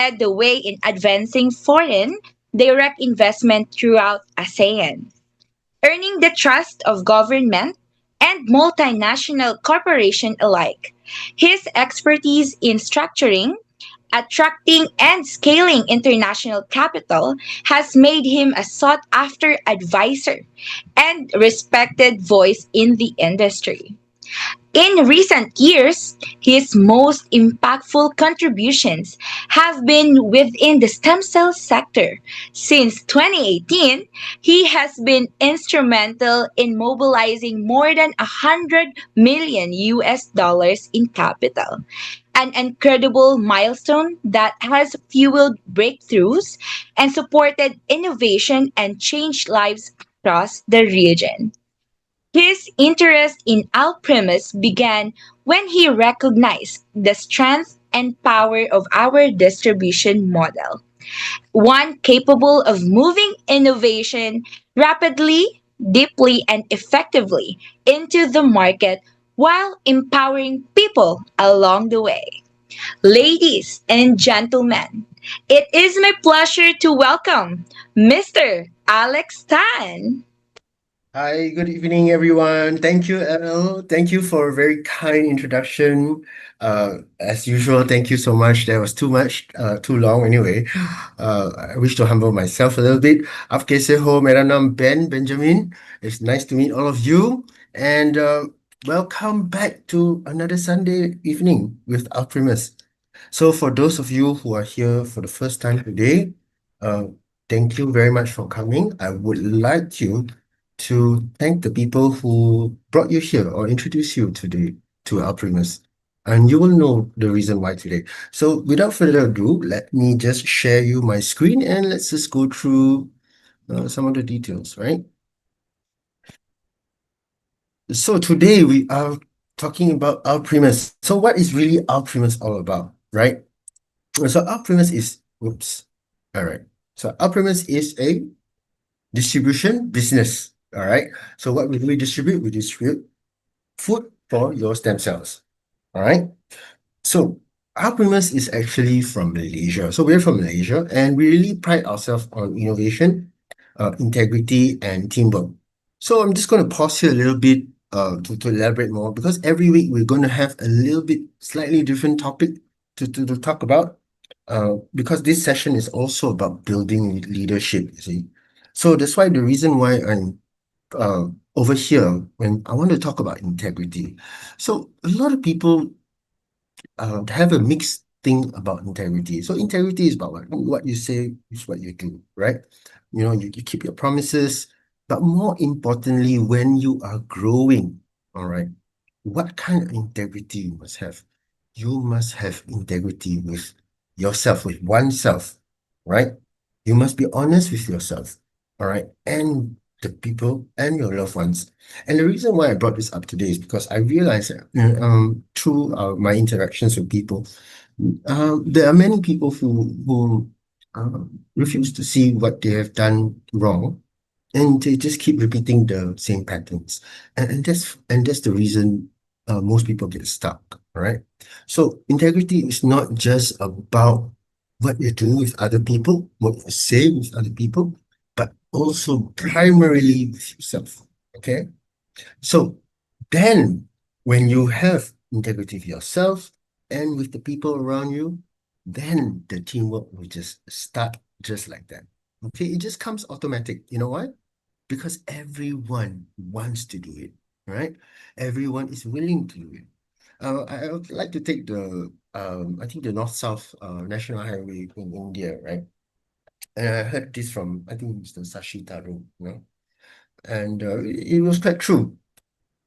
led the way in advancing foreign direct investment throughout ASEAN, earning the trust of government and multinational corporations alike. His expertise in structuring, attracting, and scaling international capital has made him a sought after advisor and respected voice in the industry. In recent years, his most impactful contributions have been within the stem cell sector. Since 2018, he has been instrumental in mobilizing more than 100 million US dollars in capital, an incredible milestone that has fueled breakthroughs and supported innovation and changed lives across the region. His interest in ALPrimus began when he recognized the strength and power of our distribution model, one capable of moving innovation rapidly, deeply, and effectively into the market while empowering people along the way. Ladies and gentlemen, it is my pleasure to welcome Mr. Alex Tan. Hi, good evening, everyone. Thank you, Elle. Thank you for a very kind introduction. As usual, thank you so much. That was too much, too long anyway. I wish to humble myself a little bit. आपके से हो मेरा नाम Ben Benjamin. It's nice to meet all of you. And welcome back to another Sunday evening with ALPrimus. So for those of you who are here for the first time today, uh, thank you very much for coming. I would like you to thank the people who brought you here or introduced you today to ALPrimus. And you will know the reason why today. So without further ado, let me just share you my screen and let's just go through some of the details, right? So today we are talking about ALPrimus. So what is really ALPrimus all about, right? So ALPrimus is, oops, all right. So ALPrimus is a distribution business, all right? So what we distribute? We distribute food for your stem cells, all right? So ALPrimus is actually from Malaysia. So we're from Malaysia and we really pride ourselves on innovation, integrity, and teamwork. So I'm just going to pause here a little bit to elaborate more because every week we're going to have a little bit slightly different topic to talk about because this session is also about building leadership, you see. So that's why the reason why I'm over here when I want to talk about integrity. So a lot of people have a mixed thing about integrity. So integrity is about what you say is what you do, right? You know, you keep your promises, but more importantly, when you are growing, all right, what kind of integrity you must have? You must have integrity with yourself, with oneself, right? You must be honest with yourself, all right, and the people and your loved ones. And the reason why I brought this up today is because I realized that through my interactions with people, there are many people who refuse to see what they have done wrong, and they just keep repeating the same patterns, and that's the reason most people get stuck. All right. So integrity is not just about what you do with other people, what you say with other people, but also primarily with yourself. Okay. So then when you have integrity with yourself and with the people around you, then the teamwork will just start just like that. Okay, it just comes automatic. You know why? Because everyone wants to do it, right? Everyone is willing to do it. I would like to take I think the North-South National Highway in India, right? And I heard this from, I think Mr. Sashi Tharoor, you know, and it was quite true.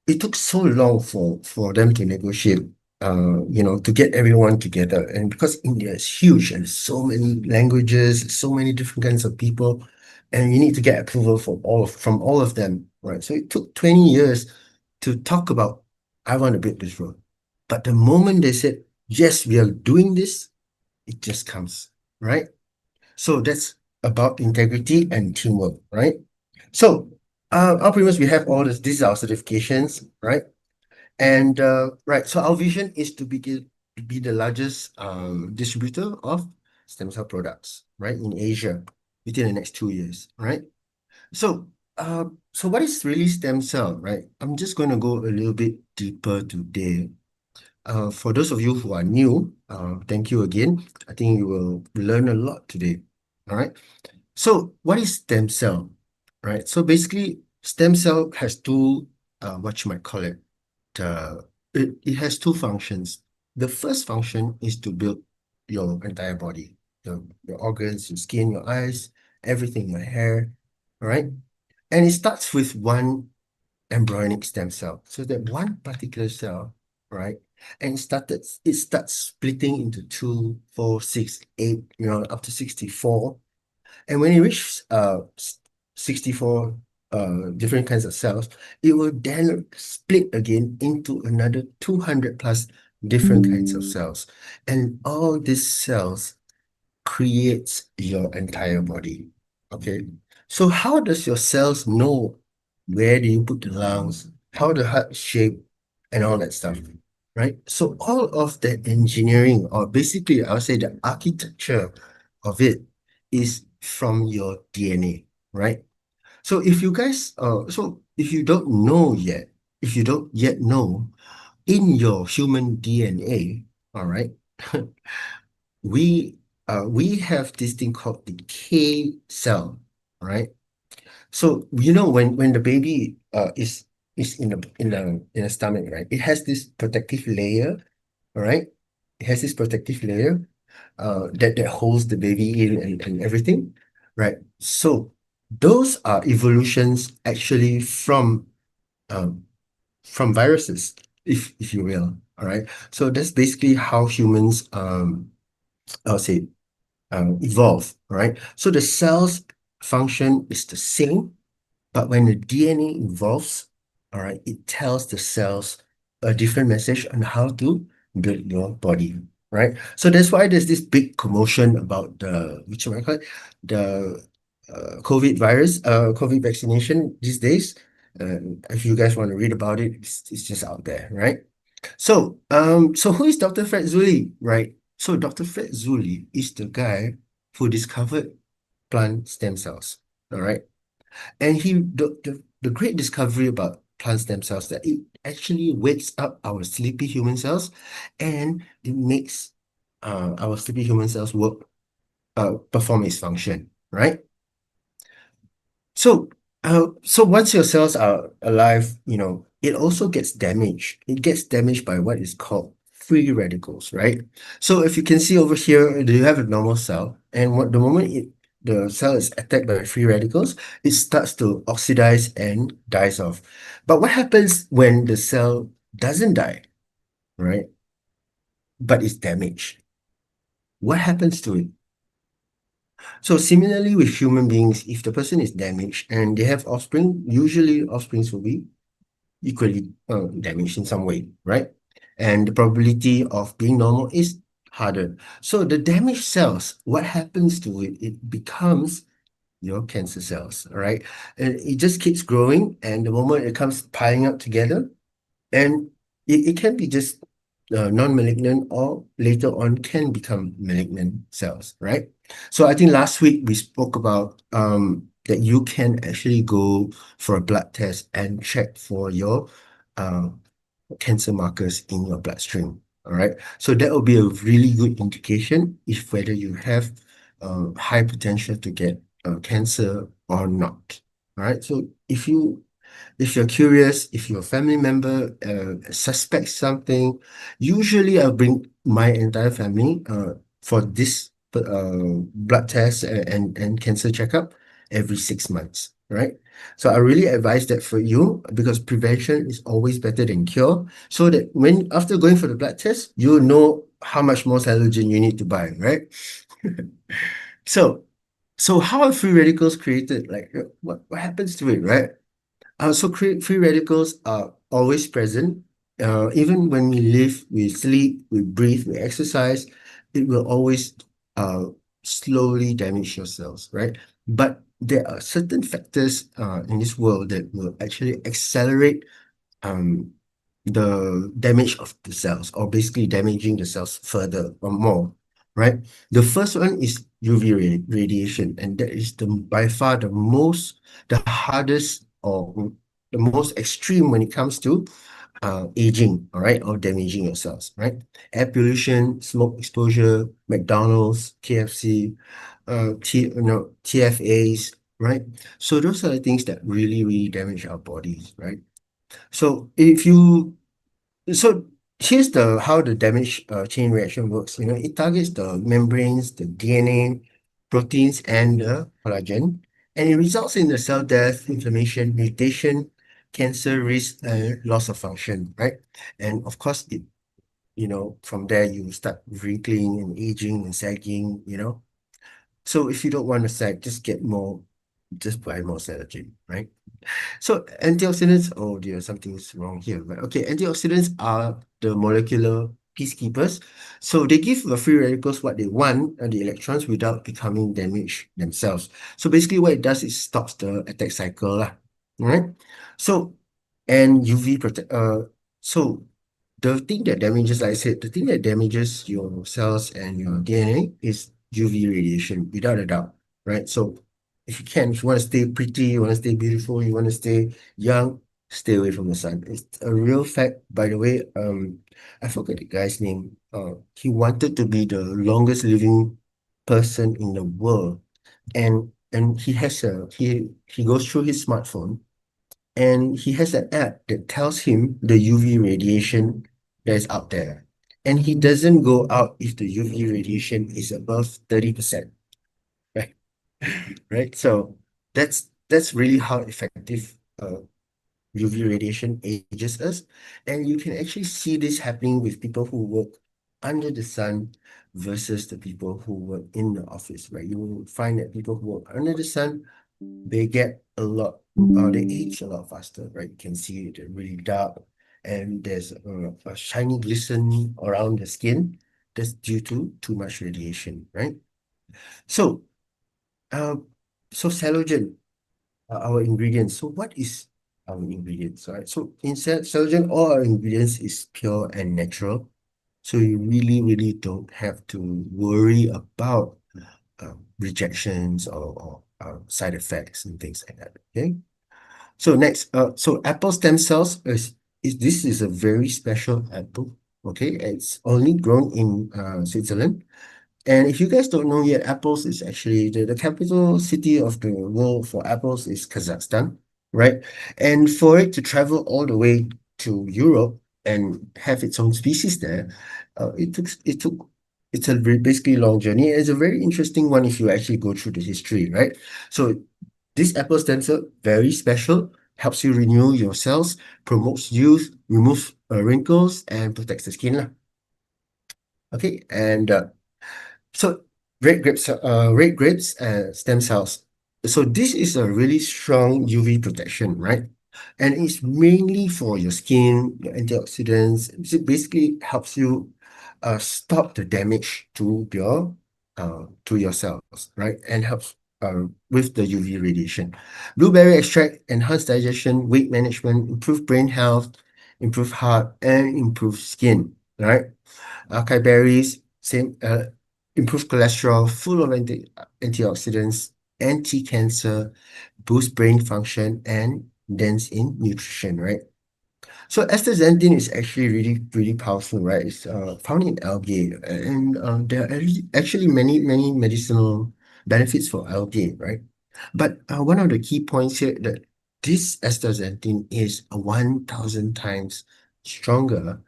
It took so long for them to negotiate, to get everyone together. And because India is huge and so many languages, so many different kinds of people, and you need to get approval from all of them, right? So it took 20 years to talk about, I want to build this road. But the moment they said, yes, we are doing this, it just comes, right? So that's about integrity and teamwork, right? So our premise, we have all this. These are our certifications, right? And right, so our vision is to be the largest distributor of stem cell products, right, in Asia within the next 2 years, right? So, so what is really stem cell, right? I'm just going to go a little bit deeper today. For those of you who are new, thank you again. I think you will learn a lot today. All right. So, what is stem cell, right? So basically, stem cell has two, what you might call it, it has two functions. The first function is to build your entire body, your organs, your skin, your eyes, everything, your hair, all right? And it starts with one embryonic stem cell. So that one particular cell, right? And it starts splitting into two, four, six, eight, up to 64. And when it reaches 64 different kinds of cells, it will then split again into another 200 plus different kinds of cells. And all these cells creates your entire body. Okay. So how does your cells know where do you put the lungs, how the heart shape, and all that stuff? Right? So all of that engineering, or basically I would say the architecture of it is from your DNA, right? So if you don't know yet, if you don't yet know, in your human DNA, all right, we have this thing called the K cell, right? So when the baby is in the stomach, right? It has this protective layer, all right? It has this protective layer that holds the baby in and everything, right? So those are evolutions actually um from viruses, if you will, all right? So that's basically how humans I'll say evolve, right? So the cell's function is the same, but when the DNA evolves, all right, it tells the cells a different message on how to build your body, right? So that's why there's this big commotion about which one I call it, the COVID virus, COVID vaccination these days. If you guys want to read about it, it's just out there, right? So who is Dr. Fred Zuli, right? So Dr. Fred Zuli is the guy who discovered plant stem cells, all right? And the great discovery about plant stem cells that it actually wakes up our sleepy human cells, and it makes our sleepy human cells perform its function, right? So once your cells are alive, it also gets damaged. It gets damaged by what is called free radicals, right? So if you can see over here, do you have a normal cell? And the moment the cell is attacked by free radicals, it starts to oxidize and dies off. But what happens when the cell doesn't die, right? But is damaged? What happens to it? So similarly with human beings, if the person is damaged and they have offspring, usually offsprings will be equally damaged in some way, right? And the probability of being normal is harder. So the damaged cells, what happens to it? It becomes your cancer cells, all right? And it just keeps growing, and the moment it comes piling up together, and it can be just non-malignant, or later on can become malignant cells, right? So I think last week we spoke about that you can actually go for a blood test and check for your uh, cancer markers in your bloodstream. All right. So that will be a really good indication if whether you have high potential to get cancer or not. All right. So if you're curious, if your family member suspects something, usually I'll bring my entire family for this blood test and cancer checkup every 6 months, right? So I really advise that for you, because prevention is always better than cure. So that when after going for the blood test, you know how much more Cellogen you need to buy, right? So, so how are free radicals created? Like what happens to it, right? Free radicals are always present. Even when we live, we sleep, we breathe, we exercise, it will always uh, slowly damage your cells, right? But there are certain factors in this world that will actually accelerate um, the damage of the cells, or basically damaging the cells further or more. right? The first one is UV radiation, and that is the by far the hardest, or the most extreme when it comes to aging, all right, or damaging your cells, right? Air pollution, smoke exposure, McDonald's, KFC, TFAs, right? So those are the things that really, really damage our bodies, right? So if you so here's the how the damage chain reaction works. It targets the membranes, the DNA, proteins, and the collagen, and it results in the cell death, inflammation, mutation, cancer risk, and loss of function, right? And of course, from there you start wrinkling and aging and sagging. So if you don't want to sag, just buy more Cellogen, right? So antioxidants, oh dear, something's wrong here. But okay, antioxidants are the molecular peacekeepers. So they give the free radicals what they want, the electrons, without becoming damaged themselves. So basically what it does is stops the attack cycle, lah. All right. So and UV protect so the thing that damages, like I said, the thing that damages your cells and your DNA is UV radiation, without a doubt, right? So if you want to stay pretty, you want to stay beautiful, you want to stay young, stay away from the sun. It's a real fact, by the way. I forget the guy's name. He wanted to be the longest living person in the world, and he goes through his smartphone, and he has an app that tells him the UV radiation that is out there. And he doesn't go out if the UV radiation is above 30%. Right? Right? So that's really how effective UV radiation ages us. And you can actually see this happening with people who work under the sun versus the people who work in the office, right? You will find that people who work under the sun, they get a lot, they age a lot faster, right? You can see it really dark, and there's a shiny glisten around the skin. That's due to too much radiation, right? So, uh, so Cellogen, our ingredients. So what is our ingredients, right? So in Cellogen, all our ingredients is pure and natural. So you really, really don't have to worry about rejections or side effects and things like that. Okay. So next, so apple stem cells is this is a very special apple. Okay, it's only grown in Switzerland. And if you guys don't know yet, apples is actually the capital city of the world for apples is Kazakhstan, right? And for it to travel all the way to Europe and have its own species there, it took it's a basically long journey. It's a very interesting one if you actually go through the history, right? So this apple stem cell, very special, helps you renew your cells, promotes youth, removes wrinkles, and protects the skin, lah. Okay, and so red grapes and stem cells. So this is a really strong UV protection, right? And it's mainly for your skin, your antioxidants. It basically helps you stop the damage to your cells, right? And helps with the UV radiation. Blueberry extract enhance digestion, weight management, improve brain health, improve heart, and improve skin, right? Acai berries, same, improve cholesterol, full of antioxidants, anti-cancer, boost brain function, and dense in nutrition, right? So astaxanthin is actually really, really powerful, right? It's found in algae, and there are actually many, many medicinal benefits for algae, right? But one of the key points here that this astaxanthin is 1,000 times stronger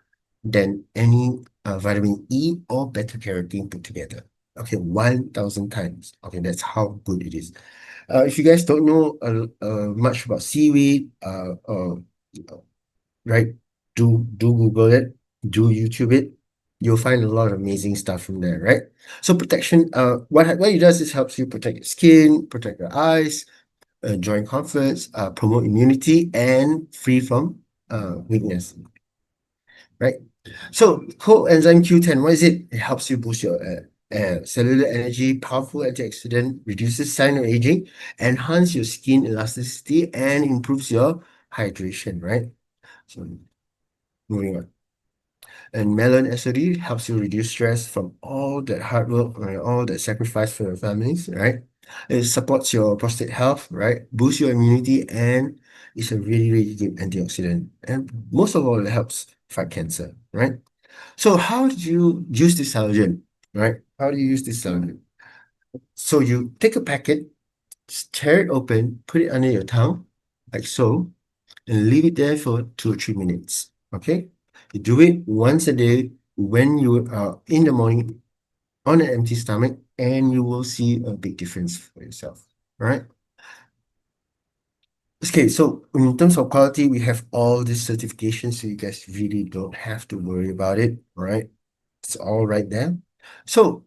than any vitamin E or beta carotene put together. Okay, 1,000 times. Okay, that's how good it is. If you guys don't know much about seaweed, right? Do Google it, do YouTube it. You'll find a lot of amazing stuff from there, right? So protection, what it does is helps you protect your skin, protect your eyes, joint comforts, promote immunity, and free from weakness, right? So coenzyme Q10, what is it? It helps you boost your cellular energy, powerful antioxidant, reduces sign of aging, enhance your skin elasticity, and improves your hydration, right? So moving on. And melon acidity helps you reduce stress from all that hard work and all that sacrifice for your families, right? It supports your prostate health, right? Boosts your immunity, and it's a really, really good antioxidant. And most of all, it helps fight cancer, right? So how do you use this Cellogen, right? How do you use this Cellogen? So you take a packet, tear it open, put it under your tongue, like so, and leave it there for 2 or 3 minutes. Okay? You do it once a day when you are in the morning on an empty stomach, and you will see a big difference for yourself. All right? Okay, so in terms of quality, we have all these certifications, so you guys really don't have to worry about it. All right? It's all right there. So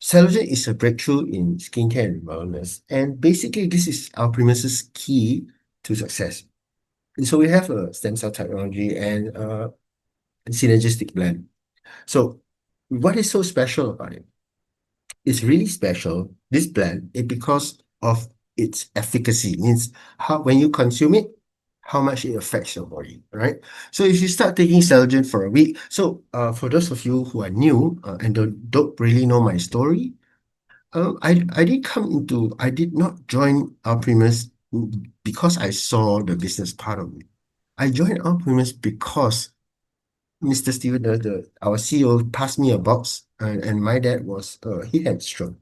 Cellogen is a breakthrough in skincare and wellness, and basically this is our Primus's key to success. And so we have a stem cell technology and a synergistic blend. So what is so special about it? It's really special, this blend, because of its efficacy. It means how when you consume it, how much it affects your body, right? So if you start taking Cellogen for a week, so for those of you who are new and don't really know my story, I did not join ALPrimus because I saw the business part of it. I joined ALPrimus because Mr. Steven, our CEO, passed me a box, and my dad he had stroke.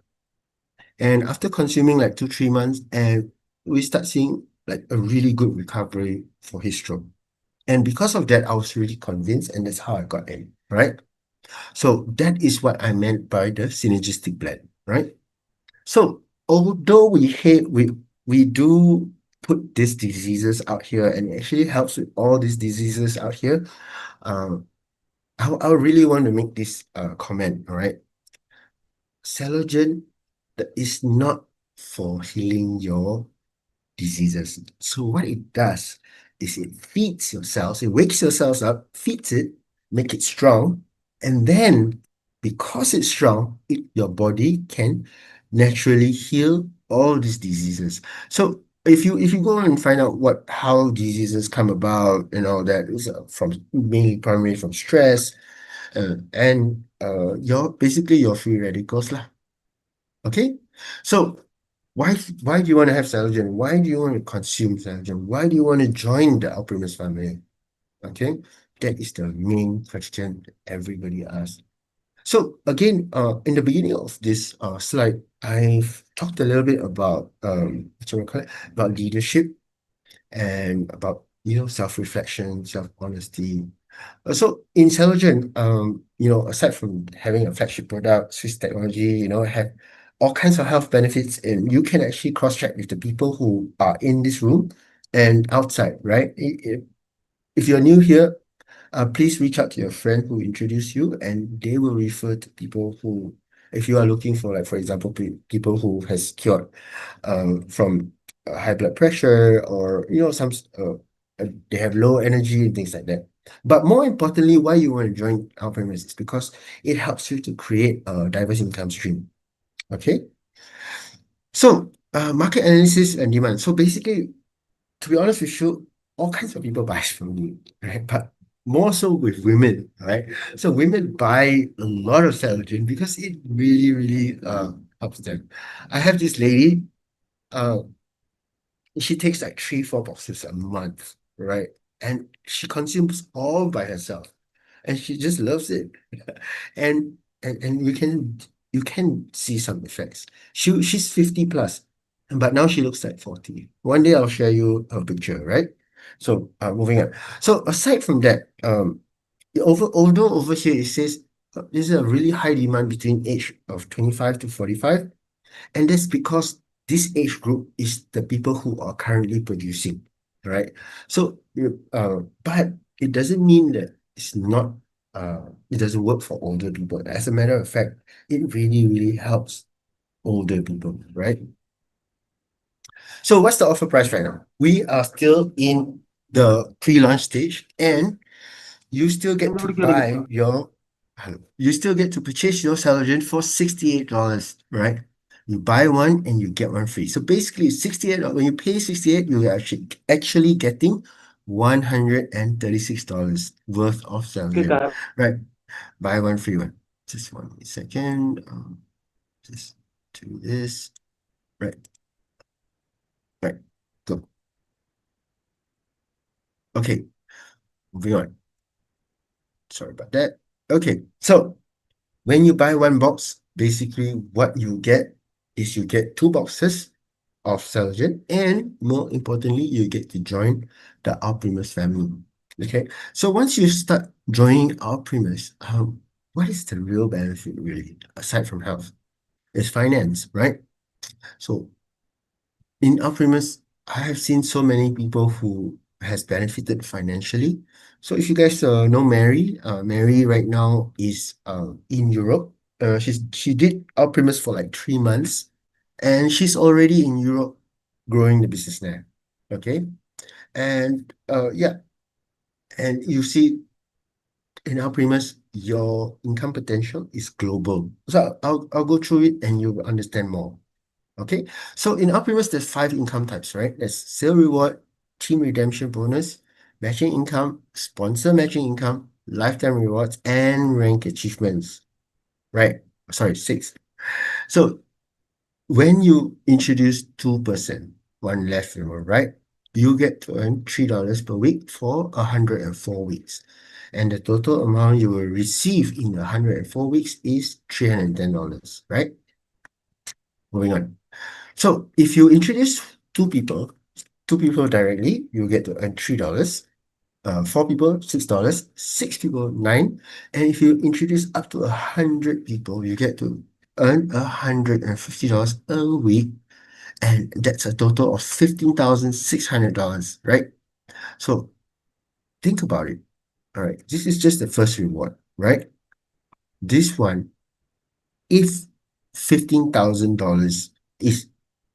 And after consuming like 2, 3 months, and we start seeing like a really good recovery for his stroke. And because of that, I was really convinced, and that's how I got in, right? So that is what I meant by the synergistic blend, right? So although we do put these diseases out here, and it actually helps with all these diseases out here, um, I really want to make this comment, all right? Cellogen is not for healing your diseases. So what it does is it feeds your cells, it wakes your cells up, feeds it, make it strong, and then because it's strong, your body can naturally heal all these diseases. So if you go and find out how diseases come about and all that is from mainly primarily from stress and your free radicals lah. Okay, so why do you want to have Cellogen? Why do you want to consume Cellogen? Why do you want to join the ALPrimus family? Okay, that is the main question that everybody asks. So again, in the beginning of this slide, I've talked a little bit about what you call it, about leadership and about self-reflection, self-honesty. So in Cellogen, aside from having a flagship product, Swiss technology, have all kinds of health benefits, and you can actually cross-check with the people who are in this room and outside, right? If you're new here, please reach out to your friend who introduced you, and they will refer to people who, if you are looking for, like, for example, people who has cured from high blood pressure, or they have low energy and things like that. But more importantly, why you want to join ALPrimus is because it helps you to create a diverse income stream. Okay, so market analysis and demand. So basically, to be honest with you, all kinds of people buy from me, right? But more so with women, right? So women buy a lot of Cellogen because it really, really helps them. I have this lady, uh, she takes like 3, 4 boxes a month, right? And she consumes all by herself, and she just loves it. And you can see some effects. She's 50 plus, but now she looks like 40. One day I'll share you her picture, right? So moving on. So aside from that, although over here it says there's a really high demand between age of 25 to 45, and that's because this age group is the people who are currently producing, right? So, but it doesn't mean that it doesn't work for older people. As a matter of fact, it really, really helps older people, right? So what's the offer price right now? We are still in the pre-launch stage, and you still get to buy your, you still get to purchase your Cellogen for $68, right? You buy one and you get one free. So basically, 68, when you pay 68, you're actually getting $136 worth of Okay, Cellogen. guys. Right. Buy one, free one. Just 1 second. Just do this. Right. Right. Go. Okay. Moving on. Sorry about that. Okay. So when you buy one box, basically what you get is you get two boxes of Cellogen, and more importantly, you get to join the ALPrimus family. Okay, so once you start joining ALPrimus, what is the real benefit really, aside from health? It's finance, right? So in ALPrimus, I have seen so many people who has benefited financially. So if you guys know Mary, Mary right now is in Europe. She did ALPrimus for like 3 months, and she's already in Europe growing the business there. Okay, and yeah, and you see in ALPrimus, your income potential is global. So I'll go through it and you'll understand more. Okay, so in ALPrimus, there's 5 income types, right? There's sale reward, team redemption bonus, matching income, sponsor matching income, lifetime rewards, and rank achievements, right? Sorry, 6. So when you introduce 2%, one left reward, right? You get to earn $3 per week for 104 weeks. And the total amount you will receive in the 104 weeks is $310, right? Moving on. So if you introduce two people directly, you get to earn $3. 4 people, $6. 6 people, 9. And if you introduce up to 100 people, you get to earn $150 a week, and that's a total of $15,600, right? So think about it. All right, this is just the first reward, right? This one, if $15,000 is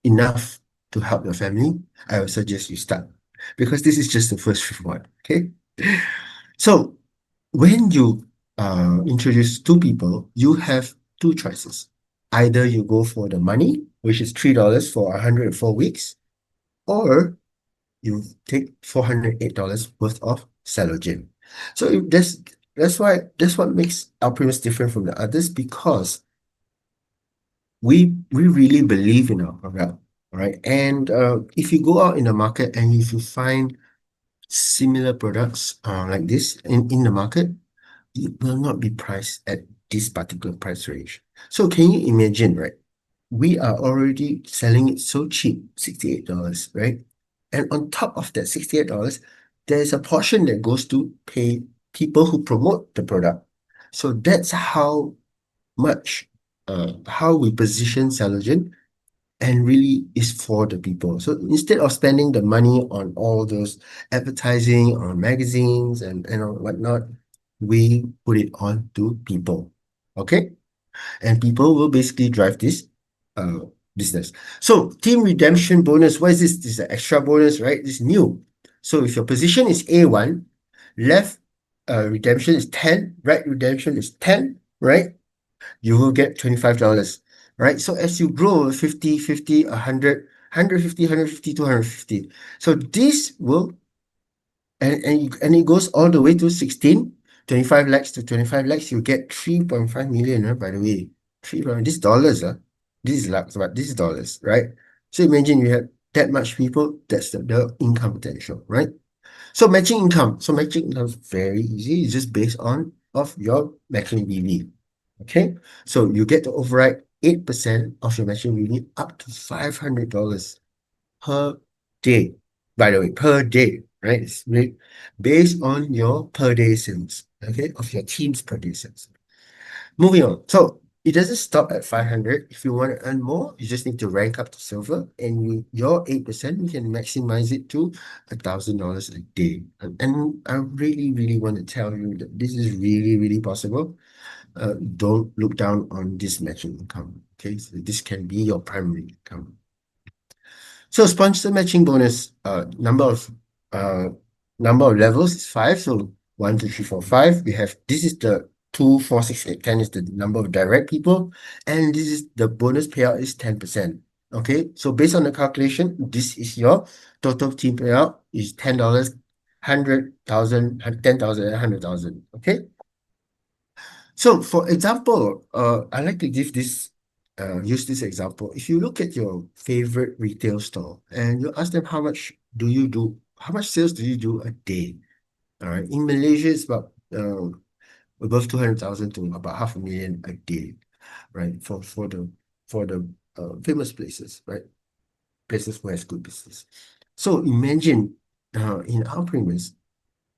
enough to help your family, I would suggest you start, because this is just the first reward. Okay. So when you introduce 2 people, you have 2 choices. Either you go for the money, which is $3 for 104 weeks, or you take $408 worth of Cellogen. So if that's what makes ALPrimus different from the others, because we really believe in our product, right? And if you go out in the market and if you find similar products like this in the market, it will not be priced at this particular price range. So can you imagine, right? We are already selling it so cheap, $68, right? And on top of that $68, there's a portion that goes to pay people who promote the product. So that's much how we position Cellogen, and really is for the people. So instead of spending the money on all those advertising on magazines and whatnot, we put it on to people. Okay? And people will basically drive this uh business. So team redemption bonus, what is this? This is an extra bonus, right? This is new. So if your position is A1, left redemption is 10, right redemption is 10, right? You will get $25, right? So as you grow 50, 50, 100, 150, 150, 250. So this will, and it goes all the way to 16, 25 lakhs to 25 lakhs, you get 3.5 million, by the way. This is dollars, this is lakhs, but this is dollars, right? So imagine you have that much people, that's the income potential, right? So matching income. So matching income is very easy. It's just based on of your matching BV. Okay. So you get to override 8% of your matching BV up to $500 per day. By the way, per day, right? It's based on your per day sales, okay, of your team's per day sales. Moving on. So it doesn't stop at 500. If you want to earn more, you just need to rank up to silver, and your 8%, you can maximize it to $1,000 a day. And I really, really want to tell you that this is really, really possible. Don't look down on this matching income. Okay, so this can be your primary income. So sponsor matching bonus, uh number of levels is 5. So 1, 2, 3, 4, 5. We have, this is the 2, 4, 6, 8, 10 is the number of direct people, and this is the bonus payout is 10%. Okay, so based on the calculation, this is your total team payout is $10 100,000, 10,000, and 100,000. Okay. So for example, I like to give this, use this example. If you look at your favorite retail store and you ask them how much sales do you do a day? All right. In Malaysia, it's about above 200,000 to about 500,000 a day, right? For the famous places, right? Places where it's good business. So imagine in our premise,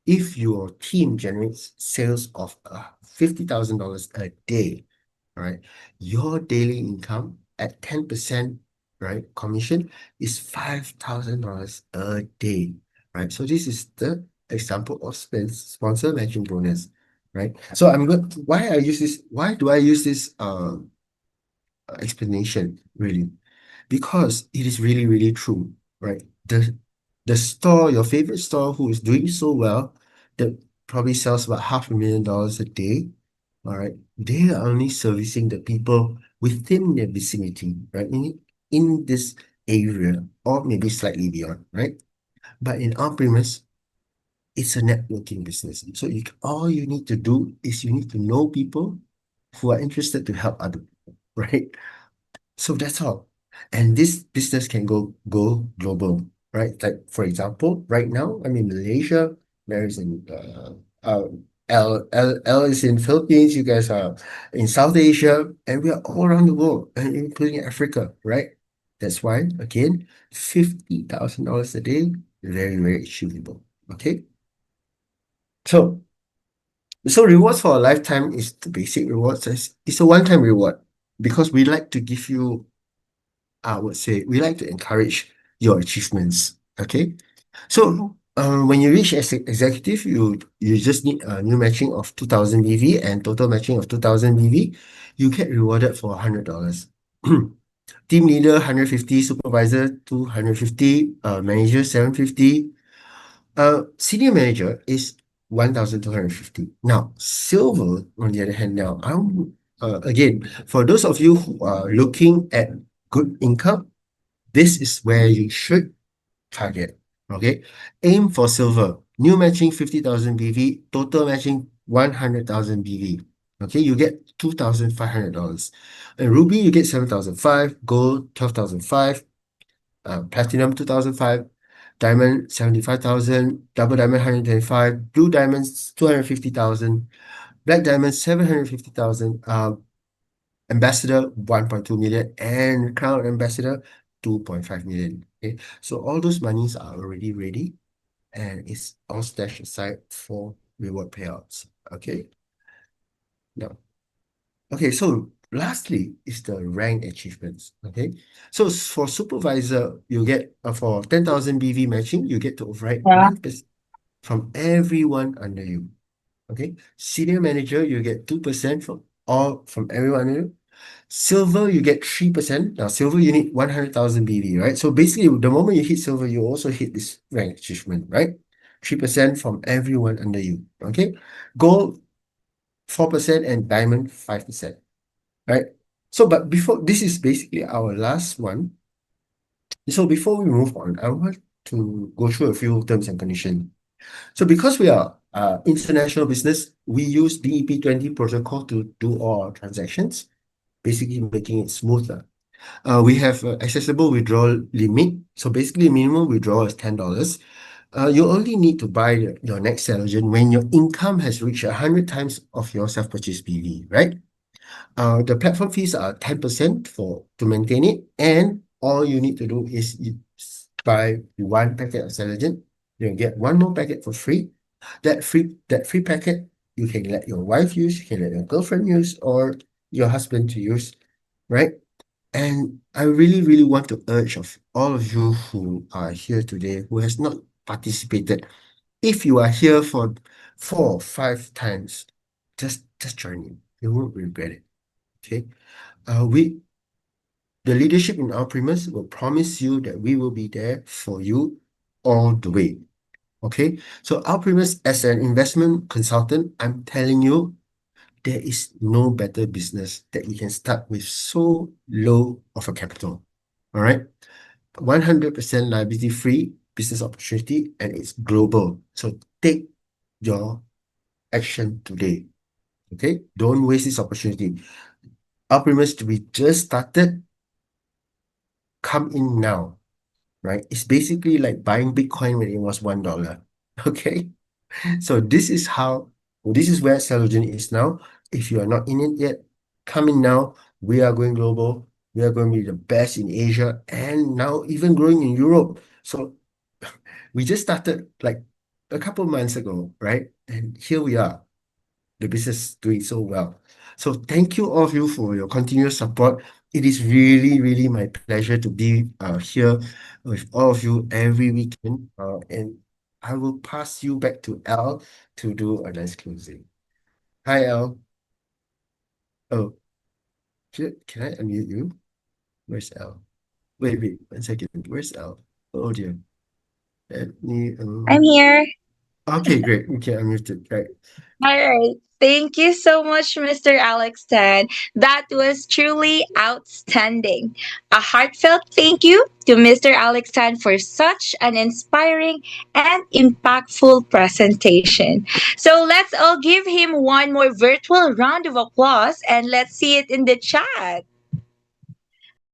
if your team generates sales of $50,000 a day, right, your daily income at 10%, right, commission is $5,000 a day, right? So this is the example of sponsor matching bonus, right? So why do I use this explanation really? Because it is really, really true, right? The store, your favorite store who is doing so well, that probably sells about $500,000 a day, all right, they are only servicing the people within their vicinity, right? In this area, or maybe slightly beyond, right? But in our premise, it's a networking business. So all you need to do is you need to know people who are interested to help other people, right? So that's all. And this business can go global, right? Like for example, right now I'm in Malaysia, Mary's in L is in Philippines, you guys are in South Asia, and we are all around the world, and including Africa, right? That's why, again, $50,000 a day, very, very achievable. Okay. So rewards for a lifetime is the basic rewards. It's a one-time reward because we like to give you, I would say we like to encourage your achievements. Okay. So when you reach as executive, you just need a new matching of 2,000 BV and total matching of 2,000 BV. You get rewarded for $100. Team leader 150, supervisor 250, manager 750. Senior manager is 1,250. Now, silver, on the other hand, now again, for those of you who are looking at good income, this is where you should target. Okay. Aim for silver. New matching 50,000 BV, total matching 100,000 BV. Okay, you get $2,500. And ruby, you get 7,005, gold 12,005, platinum 2005, diamond 75,000, double diamond 125, blue diamonds 250,000, black diamonds 750,000, ambassador 1.2 million, and crown ambassador 2.5 million. Okay, so all those monies are already ready and it's all stashed aside for reward payouts. Okay, now okay, so lastly is the rank achievements. Okay, so for supervisor, you get for 10,000 BV matching, you get to override Yeah. 1% from everyone under you. Okay, senior manager, you get 2% from everyone under you. Silver, you get 3%. Now, silver, you need 100,000 BV, right? So basically, the moment you hit silver, you also hit this rank achievement, right? 3% from everyone under you. Okay, gold, 4%, and diamond, 5%. Right? So, but before this is basically our last one. So before we move on, I want to go through a few terms and conditions. So because we are international business, we use BEP20 protocol to do all our transactions, basically making it smoother. We have accessible withdrawal limit. So basically minimum withdrawal is $10. You only need to buy your next Cellogen when your income has reached 100 times of your self-purchase PV, right? The platform fees are 10% to maintain it, and all you need to do is you buy one packet of Cellogen, you'll get one more packet for free. That free packet you can let your wife use, you can let your girlfriend use, or your husband to use, right? And I really, really want to urge of all of you who are here today who has not participated. If you are here for 4 or 5 times, just join in. You won't regret it. Okay. We the leadership in ALPrimus will promise you that we will be there for you all the way. Okay. So ALPrimus, as an investment consultant, I'm telling you, there is no better business that you can start with so low of a capital. All right. 100% liability free. business opportunity and it's global. So take your action today. Okay, don't waste this opportunity. ALPrimus, we just started. Come in now, right? It's basically like buying Bitcoin when it was $1. Okay, so this is where Cellogen is now. If you are not in it yet, come in now. We are going global. We are going to be the best in Asia and now even growing in Europe. So we just started like a couple months ago, right? And here we are, the business doing so well. So thank you all of you for your continuous support. It is really, really my pleasure to be here with all of you every weekend. And I will pass you back to Al to do a nice closing. Hi, Al. Oh, can I unmute you? Where's Al? Wait, 1 second. Where's Al? Oh dear. Let me, I'm here. okay, great. Okay, unmuted. Right. All right. Thank you so much, Mr. Alex Tan. That was truly outstanding. A heartfelt thank you to Mr. Alex Tan for such an inspiring and impactful presentation. So let's all give him one more virtual round of applause and let's see it in the chat.